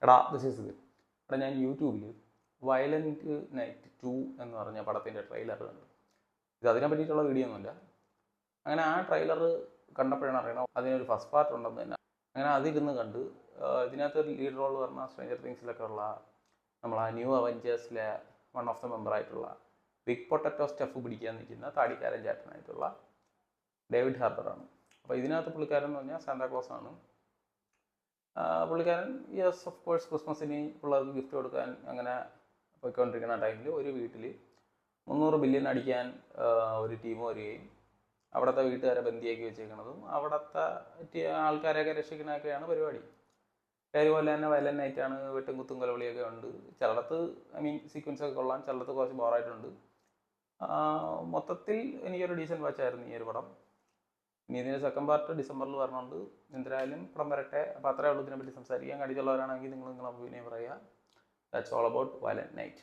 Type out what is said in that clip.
എടാ this is ഇത്. എടാ ഞാൻ യൂട്യൂബിൽ വയലൻറ്റ് നൈറ്റ് 2 എന്ന് പറഞ്ഞ പടത്തിൻ്റെ ട്രെയിലർ കണ്ടു. ഇത് അതിനെ പറ്റിയിട്ടുള്ള വീഡിയോ ഒന്നുമില്ല. അങ്ങനെ ആ ട്രെയിലർ കണ്ടപ്പോഴാണ് അറിയണം അതിനൊരു ഫസ്റ്റ് പാർട്ട് ഉണ്ടെന്ന് തന്നെ. അങ്ങനെ അതിരുന്ന് കണ്ട് ഇതിനകത്ത് ലീഡ് റോൾ പറഞ്ഞാൽ സ്ട്രേഞ്ചർ തിങ്സിലൊക്കെ ഉള്ള നമ്മളാ ന്യൂ അവഞ്ചേഴ്സിലെ വൺ ഓഫ് ദ മെമ്പറായിട്ടുള്ള ബിഗ് പൊട്ടറ്റോ സ്റ്റഫ് പിടിക്കാൻ നിൽക്കുന്ന താടിക്കാരൻ ചേട്ടനായിട്ടുള്ള ഡേവിഡ് ഹാർബറാണ്. അപ്പോൾ ഇതിനകത്ത് പുള്ളിക്കാരൻ എന്ന് പറഞ്ഞാൽ സാന്താക്ലോസ് ആണ്. പുള്ളിക്കാരൻ യെസ് ഓഫ് കോഴ്സ് ക്രിസ്മസിന് പിള്ളേർക്ക് ഗിഫ്റ്റ് കൊടുക്കാൻ അങ്ങനെ പോയിക്കൊണ്ടിരിക്കുന്ന ടൈമിൽ ഒരു വീട്ടിൽ 300 ബില്യൺ അടിക്കാൻ ഒരു ടീം വരികയും അവിടുത്തെ വീട്ടുകാരെ ബന്ദിയാക്കി വെച്ചേക്കുന്നതും അവിടുത്തെ ആൾക്കാരെയൊക്കെ രക്ഷിക്കണമൊക്കെയാണ് പരിപാടി. അതുപോലെ തന്നെ വയലൻ്റ് നൈറ്റാണ്, വെട്ടും കുത്തും കൊലവിളിയൊക്കെ ഉണ്ട്. ചിലടത്ത് സീക്വൻസൊക്കെ കൊള്ളാൻ, ചിലടത്ത് കുറച്ച് ബോറായിട്ടുണ്ട്. മൊത്തത്തിൽ എനിക്കൊരു ഡീസൻറ്റ് വാച്ചായിരുന്നു ഈ ഒരു പടം. ഇനി ഇതിൻ്റെ സെക്കൻഡ് പാർട്ട് ഡിസംബറിൽ പറഞ്ഞുകൊണ്ട് എന്തായാലും പടം വരട്ടെ. അപ്പോൾ അത്രേ ഉള്ളൂ ഇതിനെപ്പറ്റി സംസാരിക്കാൻ. കണ്ടിട്ടുള്ളവരാണെങ്കിൽ നിങ്ങൾ നിങ്ങളെ ഒപ്പീനിയൻ പറയുക. That's all about violent night.